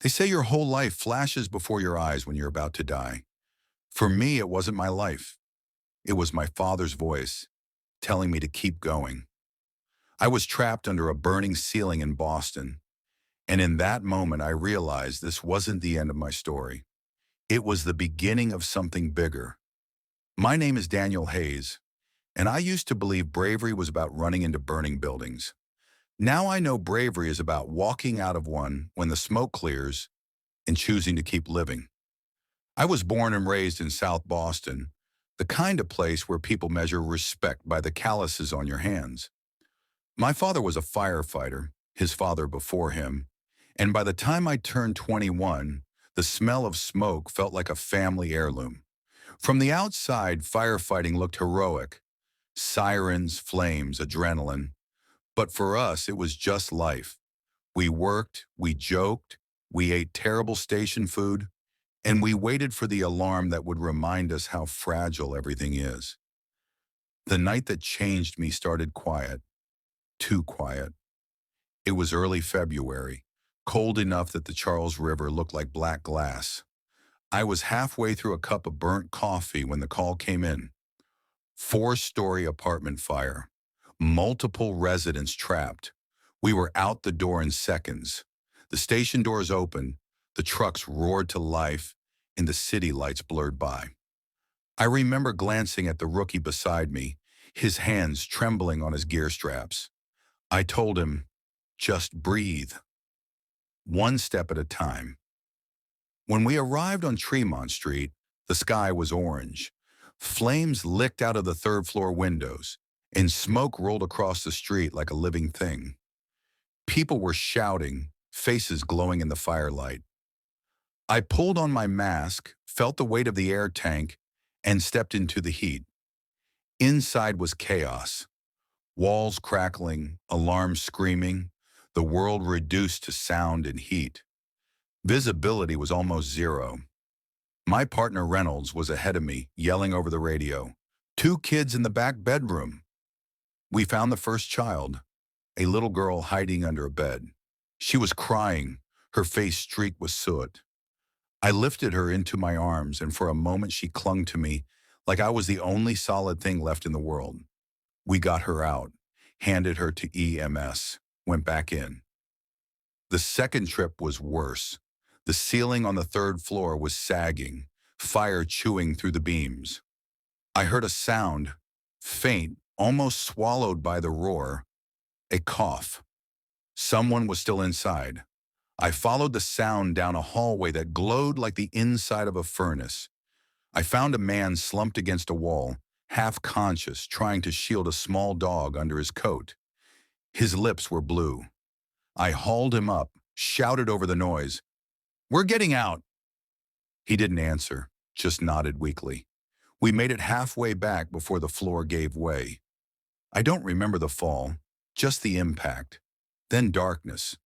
They say your whole life flashes before your eyes when you're about to die. For me, it wasn't my life. It was my father's voice telling me to keep going. I was trapped under a burning ceiling in Boston, and in that moment I realized this wasn't the end of my story. It was the beginning of something bigger. My name is Daniel Hayes, and I used to believe bravery was about running into burning buildings. Now I know bravery is about walking out of one when the smoke clears and choosing to keep living. I was born and raised in South Boston, the kind of place where people measure respect by the calluses on your hands. My father was a firefighter, his father before him, and by the time I turned 21, the smell of smoke felt like a family heirloom. From the outside, firefighting looked heroic. Sirens, flames, adrenaline. But for us, it was just life. We worked, we joked, we ate terrible station food, and we waited for the alarm that would remind us how fragile everything is. The night that changed me started quiet, too quiet. It was early February, cold enough that the Charles River looked like black glass. I was halfway through a cup of burnt coffee when the call came in. Four-story apartment fire. Multiple residents trapped. We were out the door in seconds. The station doors opened, the trucks roared to life, and the city lights blurred by. I remember glancing at the rookie beside me, his hands trembling on his gear straps. I told him, just breathe. One step at a time. When we arrived on Tremont Street, the sky was orange. Flames licked out of the third-floor windows, and smoke rolled across the street like a living thing. People were shouting, faces glowing in the firelight. I pulled on my mask, felt the weight of the air tank, and stepped into the heat. Inside was chaos. Walls crackling, alarms screaming, the world reduced to sound and heat. Visibility was almost zero. My partner Reynolds was ahead of me, yelling over the radio. Two kids in the back bedroom. We found the first child, a little girl hiding under a bed. She was crying, her face streaked with soot. I lifted her into my arms, and for a moment she clung to me like I was the only solid thing left in the world. We got her out, handed her to EMS, went back in. The second trip was worse. The ceiling on the third floor was sagging, fire chewing through the beams. I heard a sound, faint, almost swallowed by the roar, a cough. Someone was still inside. I followed the sound down a hallway that glowed like the inside of a furnace. I found a man slumped against a wall, half conscious, trying to shield a small dog under his coat. His lips were blue. I hauled him up, shouted over the noise, "We're getting out!" He didn't answer, just nodded weakly. We made it halfway back before the floor gave way. I don't remember the fall, just the impact. Then darkness.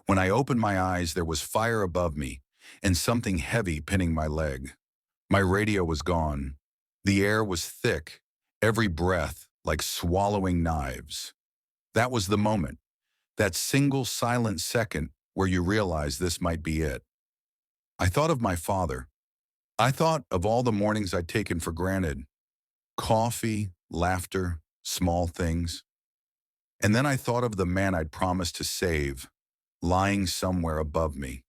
When I opened my eyes, there was fire above me and something heavy pinning my leg. My radio was gone. The air was thick, every breath like swallowing knives. That was the moment, that single silent second where you realize this might be it. I thought of my father. I thought of all the mornings I'd taken for granted. Coffee, laughter, small things. And then I thought of the man I'd promised to save, lying somewhere above me.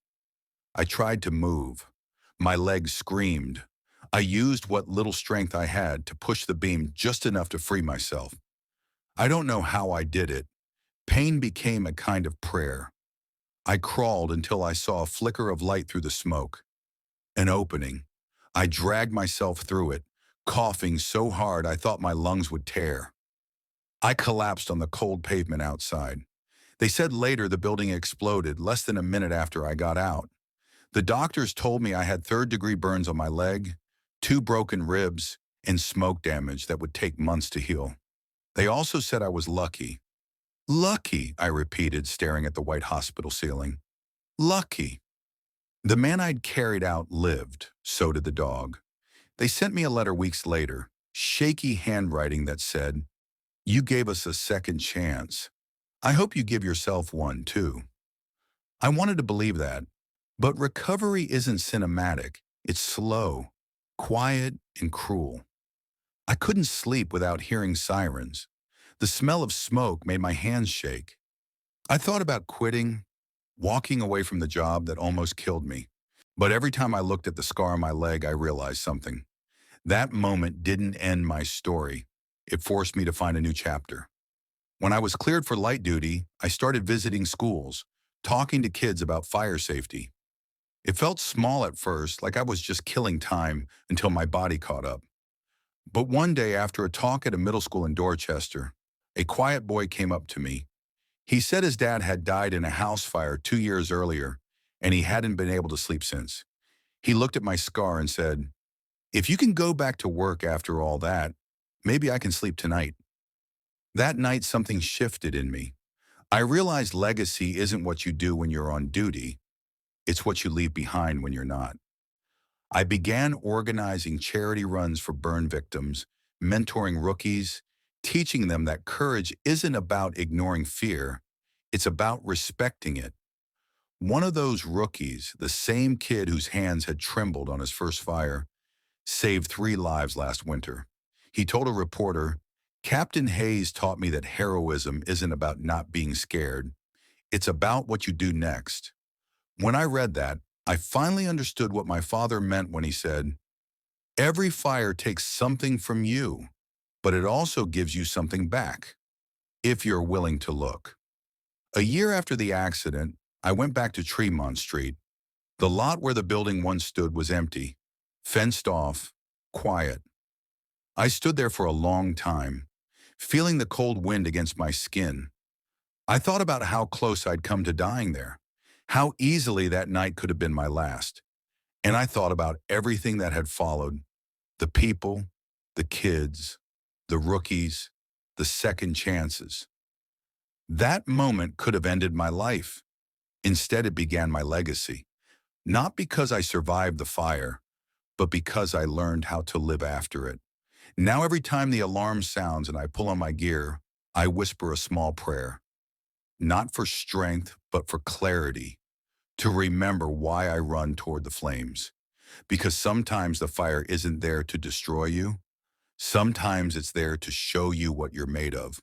I tried to move. My legs screamed. I used what little strength I had to push the beam just enough to free myself. I don't know how I did it. Pain became a kind of prayer. I crawled until I saw a flicker of light through the smoke. An opening. I dragged myself through it, coughing so hard I thought my lungs would tear. I collapsed on the cold pavement outside. They said later the building exploded less than a minute after I got out. The doctors told me I had third-degree burns on my leg, 2 broken ribs, and smoke damage that would take months to heal. They also said I was lucky. Lucky, I repeated, staring at the white hospital ceiling. Lucky. The man I'd carried out lived, so did the dog. They sent me a letter weeks later, shaky handwriting that said, "You gave us a second chance. I hope you give yourself one, too." I wanted to believe that, But recovery isn't cinematic. It's slow, quiet, and cruel. I couldn't sleep without hearing sirens. The smell of smoke made my hands shake. I thought about quitting, walking away from the job that almost killed me. But every time I looked at the scar on my leg, I realized something. That moment didn't end my story. It forced me to find a new chapter. When I was cleared for light duty, I started visiting schools, talking to kids about fire safety. It felt small at first, like I was just killing time until my body caught up. But one day after a talk at a middle school in Dorchester, a quiet boy came up to me. He said his dad had died in a house fire 2 years earlier, and he hadn't been able to sleep since. He looked at my scar and said, "If you can go back to work after all that, maybe I can sleep tonight." That night, something shifted in me. I realized legacy isn't what you do when you're on duty. It's what you leave behind when you're not. I began organizing charity runs for burn victims, mentoring rookies, teaching them that courage isn't about ignoring fear, it's about respecting it. One of those rookies, the same kid whose hands had trembled on his first fire, saved 3 lives last winter. He told a reporter, "Captain Hayes taught me that heroism isn't about not being scared. It's about what you do next." When I read that, I finally understood what my father meant when he said, "Every fire takes something from you, but it also gives you something back, if you're willing to look." A year after the accident, I went back to Tremont Street. The lot where the building once stood was empty, fenced off, quiet. I stood there for a long time, feeling the cold wind against my skin. I thought about how close I'd come to dying there, how easily that night could have been my last. And I thought about everything that had followed, the people, the kids, the rookies, the second chances. That moment could have ended my life. Instead, it began my legacy. Not because I survived the fire, but because I learned how to live after it. Now every time the alarm sounds and I pull on my gear, I whisper a small prayer. Not for strength, but for clarity. To remember why I run toward the flames. Because sometimes the fire isn't there to destroy you. Sometimes it's there to show you what you're made of.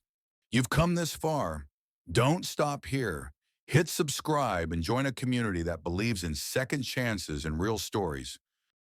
You've come this far. Don't stop here. Hit subscribe and join a community that believes in second chances and real stories.